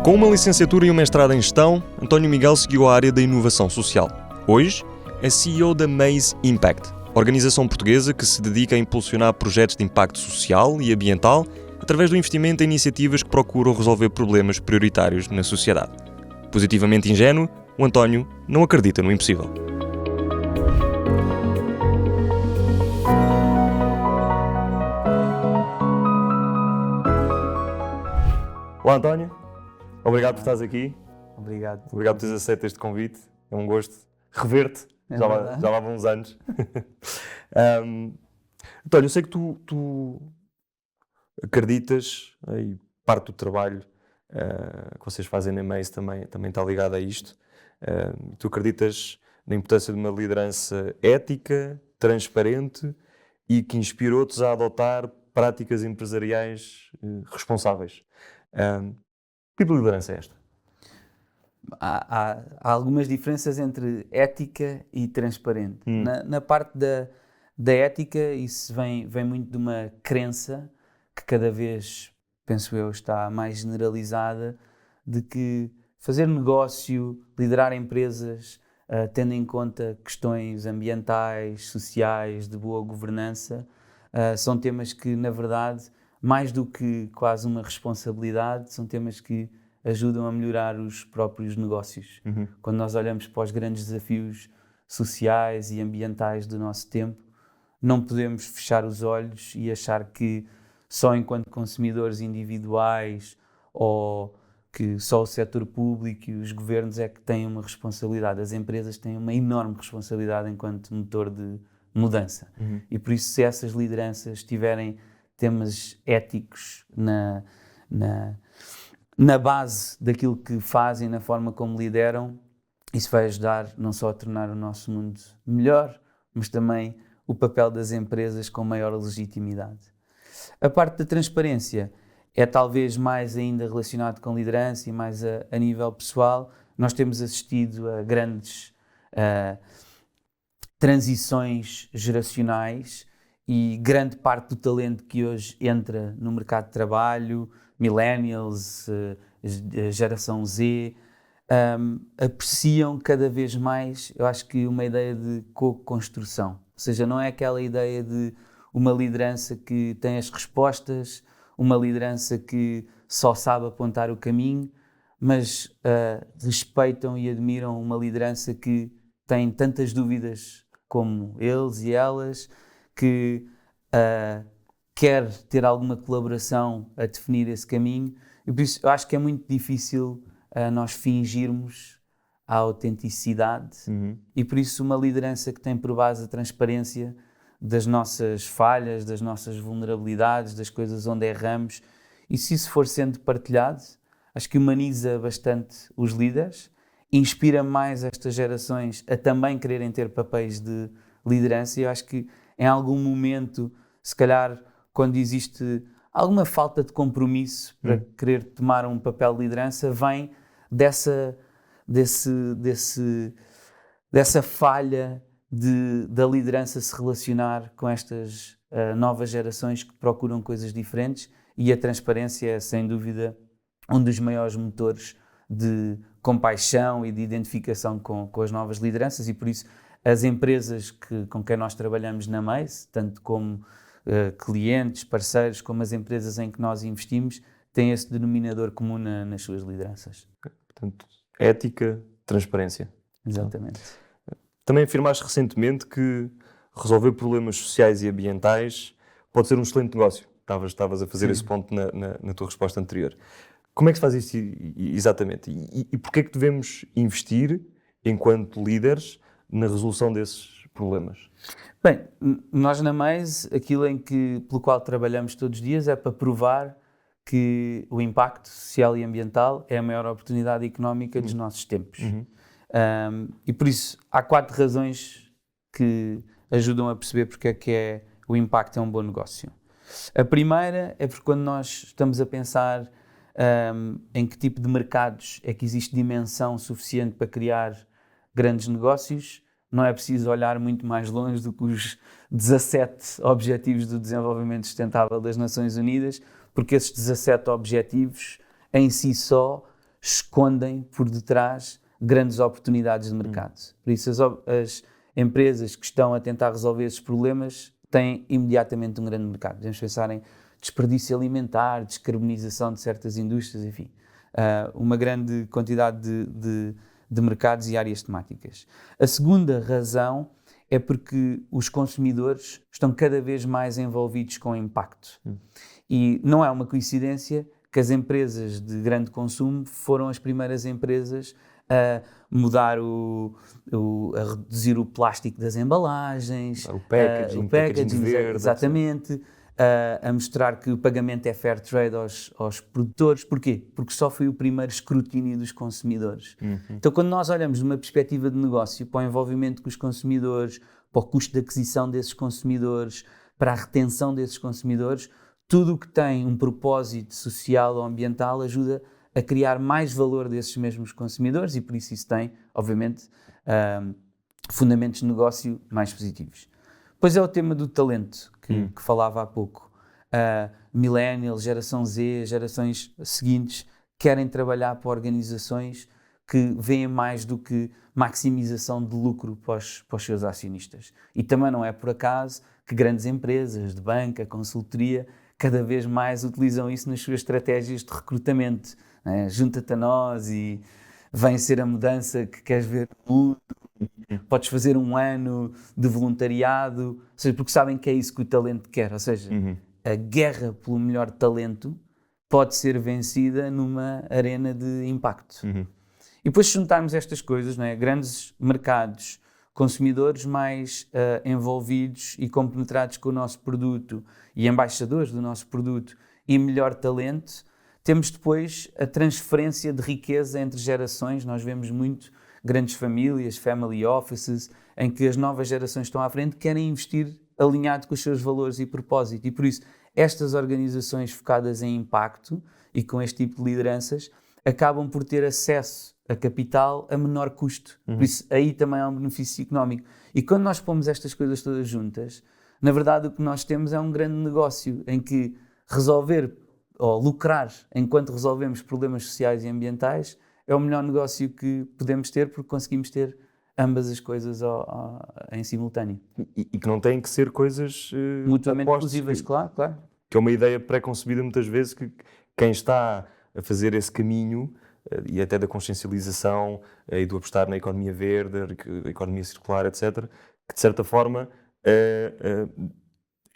Com uma licenciatura e um mestrado em gestão, António Miguel seguiu a área da inovação social. Hoje, é CEO da Maze Impact, organização portuguesa que se dedica a impulsionar projetos de impacto social e ambiental através do investimento em iniciativas que procuram resolver problemas prioritários na sociedade. Positivamente ingênuo, o António não acredita no impossível. Olá, António. Obrigado por estares aqui. Obrigado. Obrigado por teres aceito este convite. É um gosto rever-te. Já lá vão uns anos. António, eu sei que tu acreditas, e parte do trabalho que vocês fazem na Maze também está ligado a isto. Tu acreditas na importância de uma liderança ética, transparente e que inspire outros a adotar práticas empresariais responsáveis. Que tipo de liderança é esta? Há algumas diferenças entre ética e transparente. Na parte da ética, isso vem muito de uma crença que cada vez, penso eu, está mais generalizada, de que fazer negócio, liderar empresas, tendo em conta questões ambientais, sociais, de boa governança, são temas que, na verdade, mais do que quase uma responsabilidade, são temas que ajudam a melhorar os próprios negócios. Quando nós olhamos para os grandes desafios sociais e ambientais do nosso tempo, não podemos fechar os olhos e achar que só enquanto consumidores individuais ou que só o setor público e os governos é que têm uma responsabilidade. As empresas têm uma enorme responsabilidade enquanto motor de mudança. E por isso, se essas lideranças tiverem temas éticos na base daquilo que fazem, na forma como lideram, isso vai ajudar não só a tornar o nosso mundo melhor, mas também o papel das empresas com maior legitimidade. A parte da transparência é talvez mais ainda relacionado com liderança e mais a nível pessoal. Nós temos assistido a grandes transições geracionais e grande parte do talento que hoje entra no mercado de trabalho, millennials, geração Z, apreciam cada vez mais, eu acho que uma ideia de co-construção. Ou seja, não é aquela ideia de uma liderança que tem as respostas, uma liderança que só sabe apontar o caminho, mas respeitam e admiram uma liderança que tem tantas dúvidas como eles e elas, que quer ter alguma colaboração a definir esse caminho. E por isso eu acho que é muito difícil nós fingirmos a autenticidade e por isso uma liderança que tem por base a transparência das nossas falhas, das nossas vulnerabilidades, das coisas onde erramos, e se isso for sendo partilhado, acho que humaniza bastante os líderes, inspira mais estas gerações a também quererem ter papéis de liderança. E eu acho que em algum momento, se calhar quando existe alguma falta de compromisso para querer tomar um papel de liderança, vem dessa falha da liderança se relacionar com estas novas gerações que procuram coisas diferentes, e a transparência é, sem dúvida, um dos maiores motores de compaixão e de identificação com as novas lideranças. E por isso as empresas com quem nós trabalhamos na Maze, tanto como clientes, parceiros, como as empresas em que nós investimos, têm esse denominador comum nas suas lideranças. Portanto, ética, transparência. Exatamente. Também afirmaste recentemente que resolver problemas sociais e ambientais pode ser um excelente negócio. Estavas a fazer esse ponto na tua resposta anterior. Como é que se faz isso exatamente? E porquê é que devemos investir, enquanto líderes, na resolução desses problemas? Bem, nós na Maze, aquilo pelo qual trabalhamos todos os dias é para provar que o impacto social e ambiental é a maior oportunidade económica dos nossos tempos. E por isso há 4 razões que ajudam a perceber porque é que o impacto é um bom negócio. A primeira é porque quando nós estamos a pensar em que tipo de mercados é que existe dimensão suficiente para criar grandes negócios, não é preciso olhar muito mais longe do que os 17 Objetivos do Desenvolvimento Sustentável das Nações Unidas, porque esses 17 objetivos em si só escondem por detrás grandes oportunidades de mercado. Por isso as empresas que estão a tentar resolver esses problemas têm imediatamente um grande mercado. Podemos pensar em desperdício alimentar, descarbonização de certas indústrias, enfim, uma grande quantidade de mercados e áreas temáticas. A segunda razão é porque os consumidores estão cada vez mais envolvidos com o impacto. E não é uma coincidência que as empresas de grande consumo foram as primeiras empresas a mudar a reduzir o plástico das embalagens, o packaging verde, exatamente, a mostrar que o pagamento é fair trade aos produtores. Porquê? Porque só foi o primeiro escrutínio dos consumidores. Então, quando nós olhamos de uma perspectiva de negócio para o envolvimento com os consumidores, para o custo de aquisição desses consumidores, para a retenção desses consumidores, tudo o que tem um propósito social ou ambiental ajuda a criar mais valor desses mesmos consumidores e por isso tem, obviamente, fundamentos de negócio mais positivos. Depois é o tema do talento, que falava há pouco. Millennials, geração Z, gerações seguintes, querem trabalhar para organizações que veem mais do que maximização de lucro para os seus acionistas. E também não é por acaso que grandes empresas de banca, consultoria, cada vez mais utilizam isso nas suas estratégias de recrutamento. Junta-te a nós e vem ser a mudança que queres ver no mundo. Podes fazer um ano de voluntariado, ou seja, porque sabem que é isso que o talento quer. Ou seja, a guerra pelo melhor talento pode ser vencida numa arena de impacto. E depois se juntarmos estas coisas, grandes mercados, consumidores mais envolvidos e compenetrados com o nosso produto e embaixadores do nosso produto e melhor talento, temos depois a transferência de riqueza entre gerações. Nós vemos muito grandes famílias, family offices, em que as novas gerações estão à frente, querem investir alinhado com os seus valores e propósito. E por isso, estas organizações focadas em impacto e com este tipo de lideranças acabam por ter acesso a capital a menor custo. Por isso, aí também há um benefício económico. E quando nós pomos estas coisas todas juntas, na verdade o que nós temos é um grande negócio em que resolver ou lucrar enquanto resolvemos problemas sociais e ambientais é o melhor negócio que podemos ter, porque conseguimos ter ambas as coisas em simultâneo. E que não têm que ser coisas mutuamente exclusivas, claro. Que é uma ideia pré-concebida muitas vezes que quem está a fazer esse caminho e até da consciencialização e do apostar na economia verde, a economia circular, etc., que de certa forma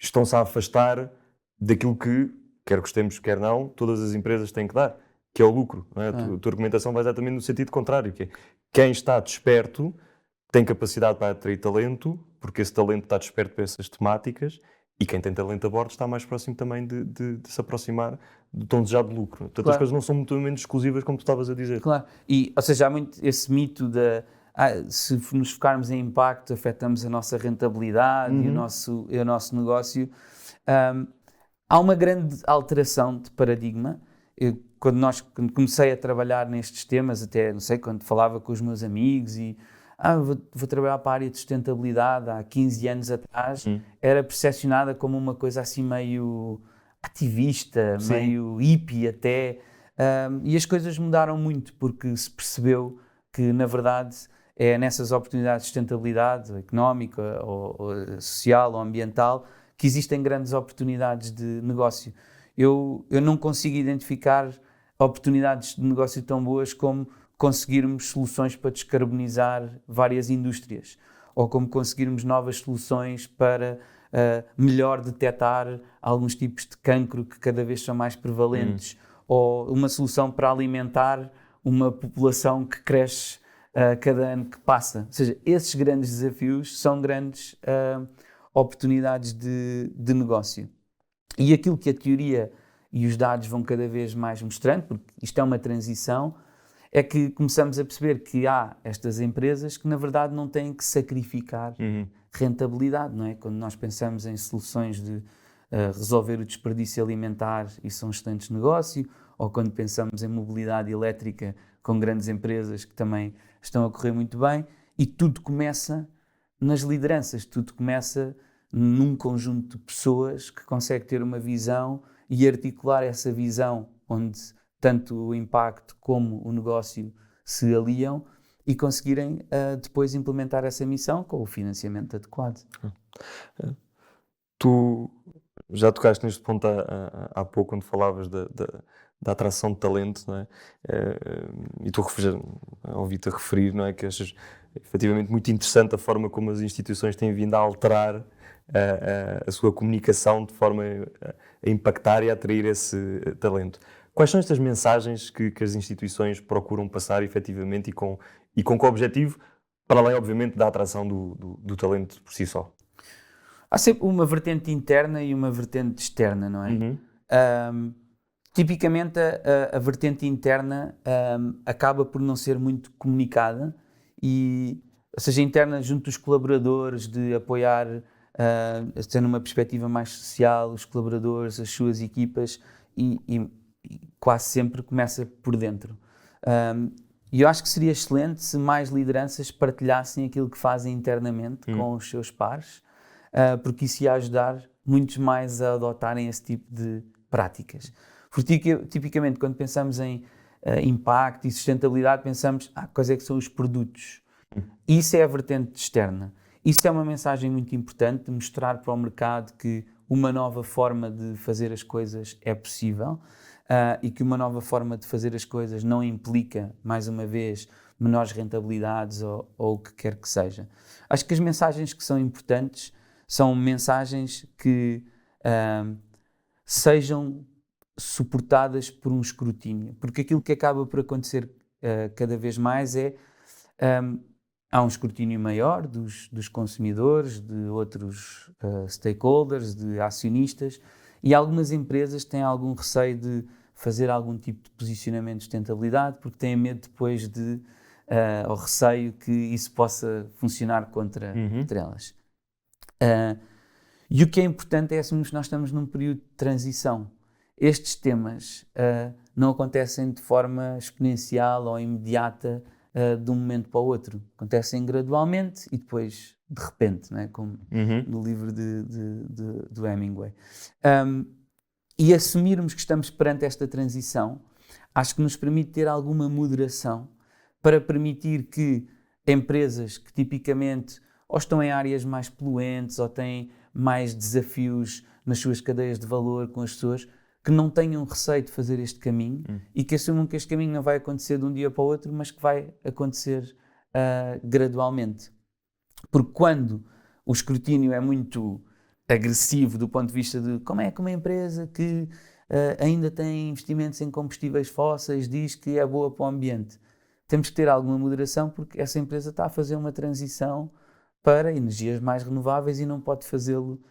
estão-se a afastar daquilo que, quer gostemos, quer não, todas as empresas têm que dar, que é o lucro. Não é? A tua argumentação vai exatamente no sentido contrário, que é quem está desperto tem capacidade para atrair talento, porque esse talento está desperto para essas temáticas, e quem tem talento a bordo está mais próximo também de se aproximar do tão desejado de lucro. Portanto, as coisas não são mutuamente exclusivas, como tu estavas a dizer. Claro, ou seja, há muito esse mito de se nos focarmos em impacto, afetamos a nossa rentabilidade e o nosso negócio. Há uma grande alteração de paradigma. Quando comecei a trabalhar nestes temas, até, não sei, quando falava com os meus amigos e vou trabalhar para a área de sustentabilidade há 15 anos atrás, era percepcionada como uma coisa assim meio ativista, meio hippie até, e as coisas mudaram muito porque se percebeu que, na verdade, é nessas oportunidades de sustentabilidade económica, ou social ou ambiental, que existem grandes oportunidades de negócio. Eu não consigo identificar oportunidades de negócio tão boas como conseguirmos soluções para descarbonizar várias indústrias, ou como conseguirmos novas soluções para melhor detectar alguns tipos de cancro que cada vez são mais prevalentes, ou uma solução para alimentar uma população que cresce cada ano que passa. Ou seja, esses grandes desafios são grandes oportunidades de negócio. E aquilo que a teoria e os dados vão cada vez mais mostrando, porque isto é uma transição, é que começamos a perceber que há estas empresas que, na verdade, não têm que sacrificar rentabilidade, não é? Quando nós pensamos em soluções de resolver o desperdício alimentar, isso são excelentes negócios, ou quando pensamos em mobilidade elétrica com grandes empresas que também estão a correr muito bem, e tudo começa nas lideranças, tudo começa num conjunto de pessoas que consegue ter uma visão e articular essa visão onde tanto o impacto como o negócio se aliam e conseguirem depois implementar essa missão com o financiamento adequado. Tu já tocaste neste ponto há pouco, quando falavas da atração de talento, não é? E tu ouvi-te a referir, não é? Que achas efetivamente muito interessante a forma como as instituições têm vindo a alterar a sua comunicação de forma a impactar e a atrair esse talento. Quais são estas mensagens que as instituições procuram passar efetivamente e com que objetivo, para além, obviamente, da atração do talento por si só? Há sempre uma vertente interna e uma vertente externa, não é? Tipicamente a vertente interna acaba por não ser muito comunicada, ou seja, interna junto dos colaboradores, de apoiar, tendo uma perspectiva mais social, os colaboradores, as suas equipas, e quase sempre começa por dentro. E eu acho que seria excelente se mais lideranças partilhassem aquilo que fazem internamente com os seus pares, porque isso ia ajudar muitos mais a adotarem esse tipo de práticas. Porque tipicamente quando pensamos em impacto e sustentabilidade, pensamos, quais é que são os produtos? Isso é a vertente externa. Isso é uma mensagem muito importante, de mostrar para o mercado que uma nova forma de fazer as coisas é possível, e que uma nova forma de fazer as coisas não implica, mais uma vez, menores rentabilidades ou o que quer que seja. Acho que as mensagens que são importantes são mensagens que sejam suportadas por um escrutínio, porque aquilo que acaba por acontecer cada vez mais é há um escrutínio maior dos consumidores, de outros stakeholders, de acionistas, e algumas empresas têm algum receio de fazer algum tipo de posicionamento de sustentabilidade porque têm medo depois ou receio que isso possa funcionar contra elas. E o que é importante é assumirmos que nós estamos num período de transição. Estes temas não acontecem de forma exponencial ou imediata de um momento para o outro. Acontecem gradualmente e depois de repente, não é? Como no livro do Hemingway. E assumirmos que estamos perante esta transição, acho que nos permite ter alguma moderação para permitir que empresas que tipicamente ou estão em áreas mais poluentes ou têm mais desafios nas suas cadeias de valor com as pessoas, que não tenham receio de fazer este caminho e que assumam que este caminho não vai acontecer de um dia para o outro, mas que vai acontecer gradualmente. Porque quando o escrutínio é muito agressivo do ponto de vista de como é que uma empresa que ainda tem investimentos em combustíveis fósseis diz que é boa para o ambiente, temos que ter alguma moderação porque essa empresa está a fazer uma transição para energias mais renováveis e não pode fazê-lo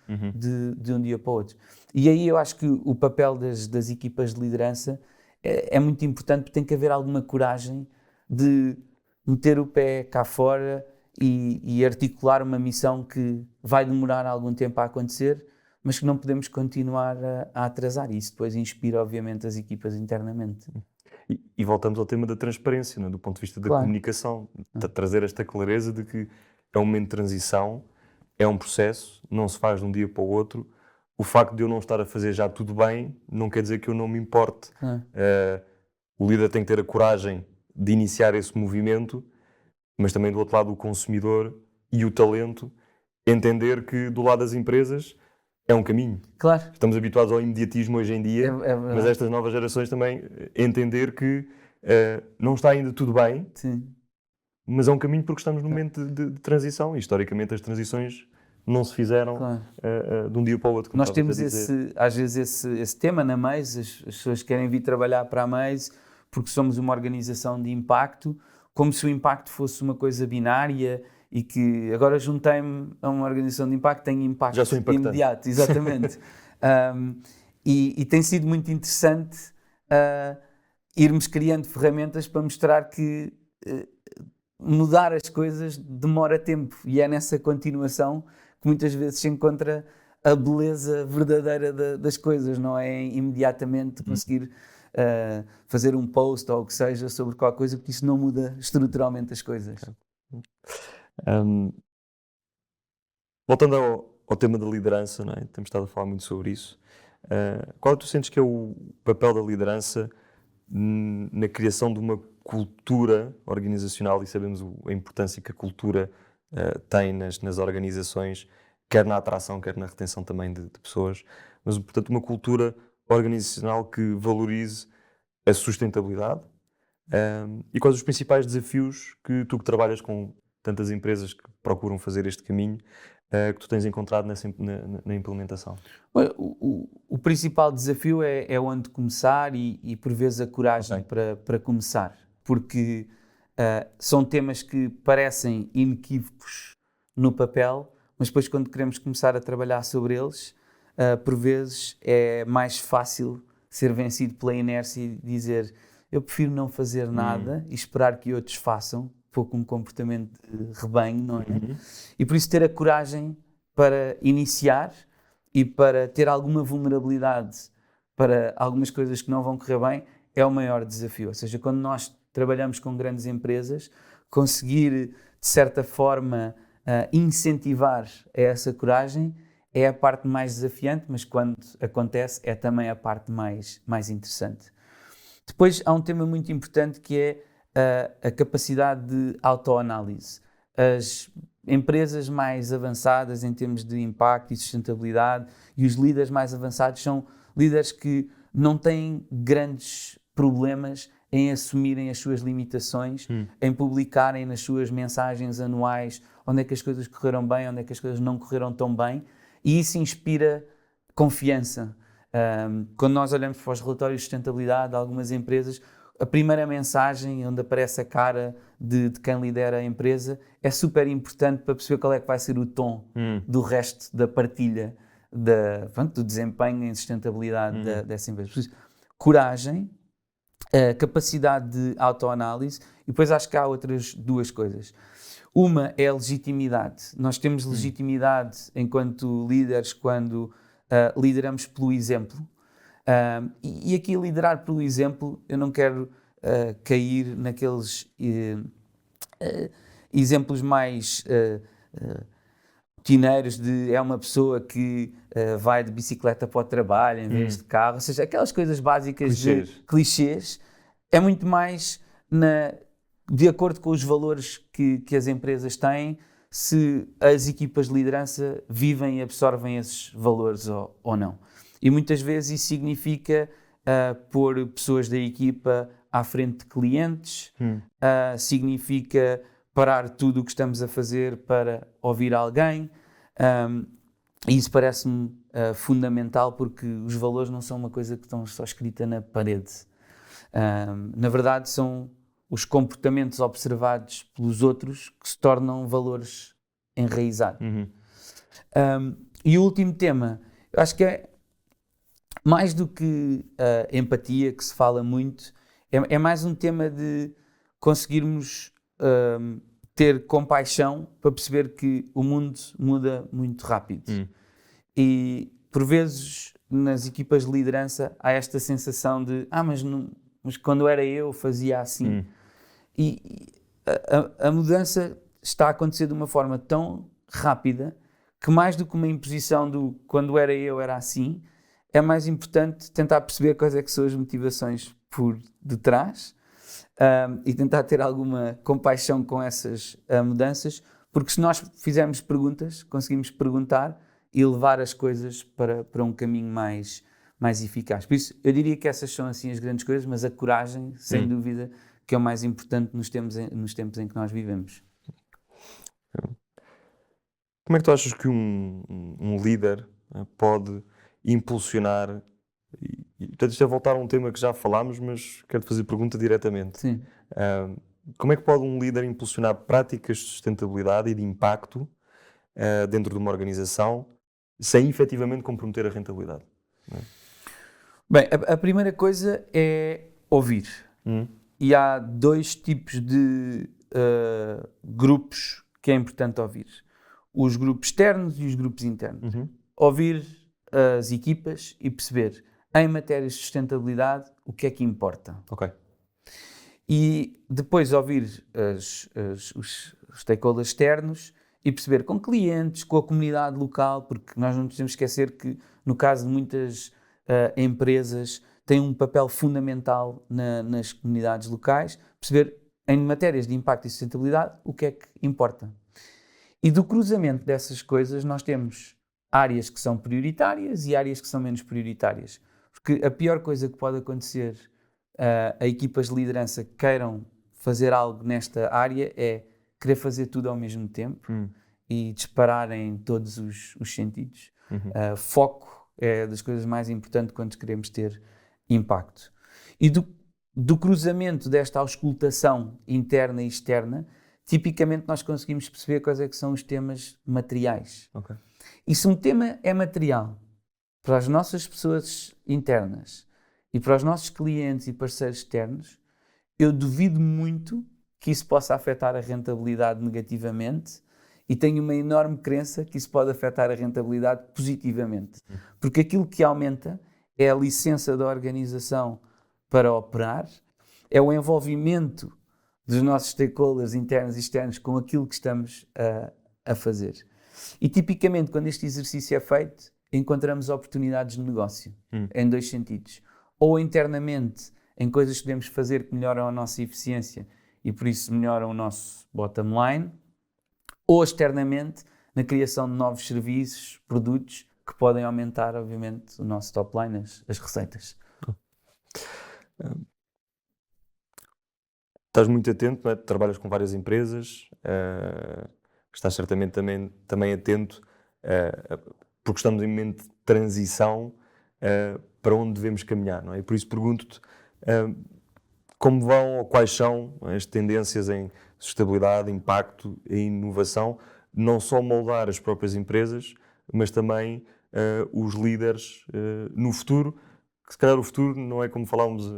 de um dia para o outro. E aí eu acho que o papel das equipas de liderança é muito importante, porque tem que haver alguma coragem de meter o pé cá fora e articular uma missão que vai demorar algum tempo a acontecer, mas que não podemos continuar a atrasar. E isso depois inspira, obviamente, as equipas internamente. E voltamos ao tema da transparência, não é? Do ponto de vista da comunicação, trazer esta clareza de que é um momento de transição, é um processo, não se faz de um dia para o outro. O facto de eu não estar a fazer já tudo bem não quer dizer que eu não me importe. O líder tem que ter a coragem de iniciar esse movimento, mas também do outro lado o consumidor e o talento entender que do lado das empresas é um caminho. Claro. Estamos habituados ao imediatismo hoje em dia, mas estas novas gerações também entender que não está ainda tudo bem, mas é um caminho porque estamos num momento de transição e historicamente as transições não se fizeram de um dia para o outro. Nós temos às vezes esse tema na Maze, as pessoas querem vir trabalhar para a Maze porque somos uma organização de impacto, como se o impacto fosse uma coisa binária e que agora juntei-me a uma organização de impacto, tenho impacto já sou impactante. Imediato. Exatamente. E tem sido muito interessante irmos criando ferramentas para mostrar que mudar as coisas demora tempo e é nessa continuação que muitas vezes se encontra a beleza verdadeira das coisas, não é imediatamente conseguir fazer um post ou o que seja sobre qualquer coisa, porque isso não muda estruturalmente as coisas. Voltando ao tema da liderança, não é? Temos estado a falar muito sobre isso. Qual tu sentes que é o papel da liderança na criação de uma cultura organizacional, e sabemos a importância que a cultura tem nas organizações, quer na atração, quer na retenção também de pessoas, mas, portanto, uma cultura organizacional que valorize a sustentabilidade. E quais os principais desafios que tu, que trabalhas com tantas empresas que procuram fazer este caminho, que tu tens encontrado na implementação? O principal desafio é onde começar e por vezes a coragem para começar, porque são temas que parecem inequívocos no papel, mas depois quando queremos começar a trabalhar sobre eles, por vezes é mais fácil ser vencido pela inércia e dizer eu prefiro não fazer nada e esperar que outros façam, pouco um comportamento de rebanho, não é? E por isso ter a coragem para iniciar e para ter alguma vulnerabilidade para algumas coisas que não vão correr bem é o maior desafio. Ou seja, quando nós trabalhamos com grandes empresas, conseguir, de certa forma, incentivar a essa coragem é a parte mais desafiante, mas quando acontece é também a parte mais interessante. Depois há um tema muito importante que é a capacidade de autoanálise. As empresas mais avançadas em termos de impacto e sustentabilidade e os líderes mais avançados são líderes que não têm grandes problemas em assumirem as suas limitações, em publicarem nas suas mensagens anuais onde é que as coisas correram bem, onde é que as coisas não correram tão bem, e isso inspira confiança. Quando nós olhamos para os relatórios de sustentabilidade de algumas empresas, a primeira mensagem onde aparece a cara de quem lidera a empresa é super importante para perceber qual é que vai ser o tom do resto da partilha do desempenho em sustentabilidade dessa empresa. Por isso, coragem, capacidade de autoanálise, e depois acho que há outras duas coisas. Uma é a legitimidade. Nós temos legitimidade enquanto líderes quando lideramos pelo exemplo. E aqui liderar pelo exemplo, eu não quero cair naqueles exemplos mais rotineiros de é uma pessoa que vai de bicicleta para o trabalho em vez de carro, ou seja, aquelas coisas básicas de clichês. É muito mais de acordo com os valores que as empresas têm, se as equipas de liderança vivem e absorvem esses valores ou não. E muitas vezes isso significa pôr pessoas da equipa à frente de clientes, significa parar tudo o que estamos a fazer para ouvir alguém. E isso parece-me fundamental, porque os valores não são uma coisa que estão só escrita na parede. Na verdade, são os comportamentos observados pelos outros que se tornam valores enraizados. E o último tema, eu acho que é mais do que a empatia, que se fala muito, é mais um tema de conseguirmos ter compaixão para perceber que o mundo muda muito rápido. E, por vezes, nas equipas de liderança, há esta sensação de mas quando era eu fazia assim. E a mudança está a acontecer de uma forma tão rápida que, mais do que uma imposição do quando era eu era assim, é mais importante tentar perceber quais é que são as motivações por detrás e tentar ter alguma compaixão com essas mudanças, porque se nós fizermos perguntas, conseguimos perguntar e levar as coisas para um caminho mais eficaz. Por isso, eu diria que essas são assim as grandes coisas, mas a coragem, sem dúvida, que é o mais importante nos tempos em que nós vivemos. Como é que tu achas que um líder pode impulsionar, e portanto isto é voltar a um tema que já falámos, mas quero-te fazer pergunta diretamente. Sim. Como é que pode um líder impulsionar práticas de sustentabilidade e de impacto dentro de uma organização sem efetivamente comprometer a rentabilidade? Bem, a primeira coisa é ouvir. E há dois tipos de grupos que é importante ouvir. Os grupos externos e os grupos internos. Ouvir as equipas e perceber, em matérias de sustentabilidade, o que é que importa. E depois ouvir os stakeholders externos e perceber com clientes, com a comunidade local, porque nós não podemos esquecer que, no caso de muitas empresas, tem um papel fundamental nas comunidades locais, perceber em matérias de impacto e sustentabilidade o que é que importa. E do cruzamento dessas coisas nós temos áreas que são prioritárias e áreas que são menos prioritárias. Porque a pior coisa que pode acontecer a equipas de liderança que queiram fazer algo nesta área é querer fazer tudo ao mesmo tempo e disparar em todos os sentidos. Foco é das coisas mais importantes quando queremos ter impacto. E do cruzamento desta auscultação interna e externa, tipicamente nós conseguimos perceber quais é que são os temas materiais. Okay. E se um tema é material para as nossas pessoas internas e para os nossos clientes e parceiros externos, eu duvido muito que isso possa afetar a rentabilidade negativamente e tenho uma enorme crença que isso pode afetar a rentabilidade positivamente. Porque aquilo que aumenta é a licença da organização para operar, é o envolvimento dos nossos stakeholders internos e externos com aquilo que estamos a fazer. E tipicamente quando este exercício é feito, encontramos oportunidades de negócio em dois sentidos. Ou internamente em coisas que podemos fazer que melhoram a nossa eficiência e por isso melhoram o nosso bottom line, ou externamente na criação de novos serviços, produtos que podem aumentar, obviamente, o nosso top line, as receitas. Estás muito atento, não é? Trabalhas com várias empresas, estás certamente também atento, porque estamos em momento de transição para onde devemos caminhar, não é? E por isso pergunto-te como vão ou quais são as tendências em sustentabilidade, impacto e inovação, não só moldar as próprias empresas, mas também os líderes no futuro, que se calhar o futuro não é como falávamos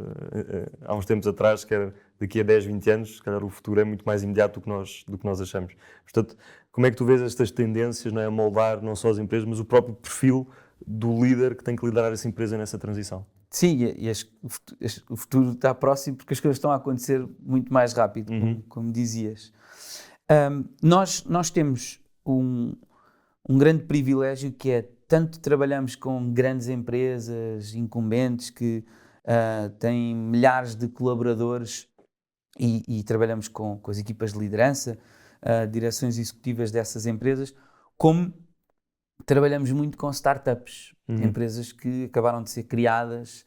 há uns tempos atrás, que era daqui a 10, 20 anos, se calhar o futuro é muito mais imediato do que nós achamos. Portanto, como é que tu vês estas tendências, não é, a moldar não só as empresas, mas o próprio perfil do líder que tem que liderar essa empresa nessa transição? Sim, o futuro está próximo porque as coisas estão a acontecer muito mais rápido, como dizias. Nós temos um grande privilégio que é tanto trabalhamos com grandes empresas, incumbentes, que têm milhares de colaboradores e trabalhamos com as equipas de liderança, direções executivas dessas empresas, como trabalhamos muito com startups, empresas que acabaram de ser criadas,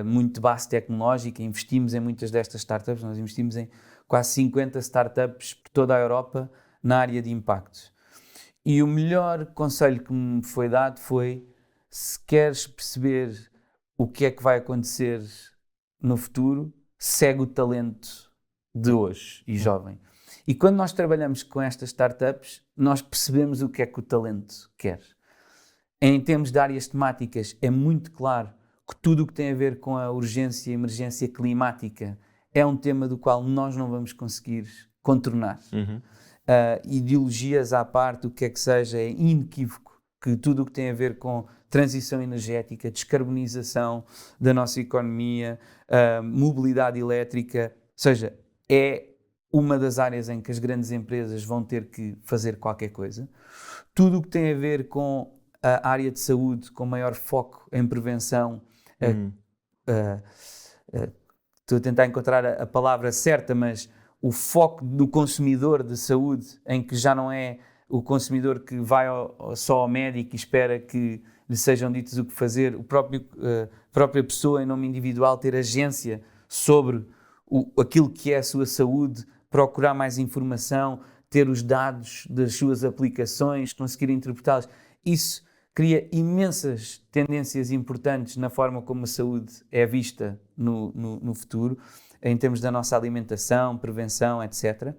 muito de base tecnológica, investimos em muitas destas startups, nós investimos em quase 50 startups por toda a Europa na área de impacto. E o melhor conselho que me foi dado foi: se queres perceber o que é que vai acontecer no futuro, segue o talento de hoje e jovem. E quando nós trabalhamos com estas startups, nós percebemos o que é que o talento quer. Em termos de áreas temáticas, é muito claro que tudo o que tem a ver com a urgência e emergência climática é um tema do qual nós não vamos conseguir contornar. Ideologias à parte, o que é que seja, é inequívoco que tudo o que tem a ver com transição energética, descarbonização da nossa economia, mobilidade elétrica, ou seja, é uma das áreas em que as grandes empresas vão ter que fazer qualquer coisa. Tudo o que tem a ver com a área de saúde, com maior foco em prevenção, estou a tentar encontrar a palavra certa, mas o foco do consumidor de saúde, em que já não é o consumidor que vai só ao médico e espera que lhe sejam ditos o que fazer, a própria pessoa em nome individual ter agência sobre aquilo que é a sua saúde, procurar mais informação, ter os dados das suas aplicações, conseguir interpretá-las. Isso cria imensas tendências importantes na forma como a saúde é vista no futuro, em termos da nossa alimentação, prevenção, etc.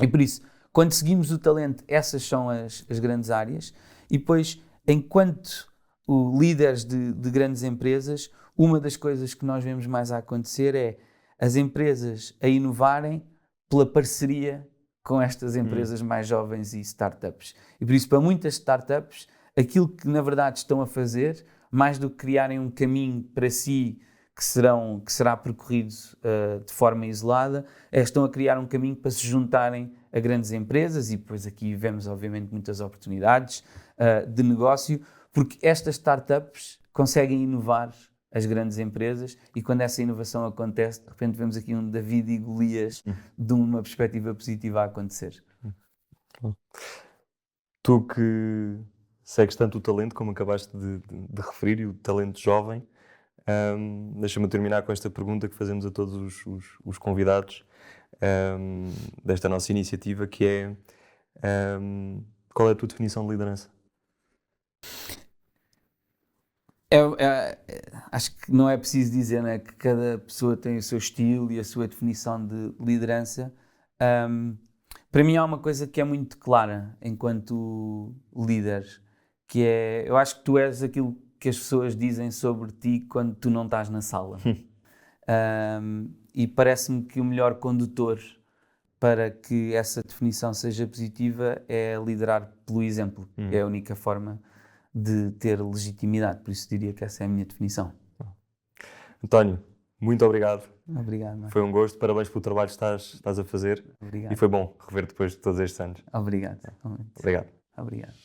E por isso, quando seguimos o talento, essas são as grandes áreas. E depois, enquanto líderes de grandes empresas, uma das coisas que nós vemos mais a acontecer é as empresas a inovarem pela parceria com estas empresas mais jovens e startups. E por isso, para muitas startups, aquilo que na verdade estão a fazer, mais do que criarem um caminho para si que será percorrido de forma isolada, estão a criar um caminho para se juntarem a grandes empresas, e depois aqui vemos obviamente muitas oportunidades de negócio, porque estas startups conseguem inovar as grandes empresas, e quando essa inovação acontece, de repente vemos aqui um David e Golias de uma perspectiva positiva a acontecer. Tu que segues tanto o talento, como acabaste de referir, e o talento jovem, deixa-me terminar com esta pergunta que fazemos a todos os convidados desta nossa iniciativa, que é qual é a tua definição de liderança? Acho que não é preciso dizer, né, que cada pessoa tem o seu estilo e a sua definição de liderança. Para mim há uma coisa que é muito clara enquanto líder, que é, eu acho que tu és aquilo que as pessoas dizem sobre ti quando tu não estás na sala. E parece-me que o melhor condutor para que essa definição seja positiva é liderar pelo exemplo. É a única forma de ter legitimidade, por isso diria que essa é a minha definição. António, muito obrigado. Obrigado, Marco. Foi um gosto, parabéns pelo trabalho que estás a fazer. Obrigado. E foi bom rever depois de todos estes anos. Obrigado. Obrigado. Obrigado.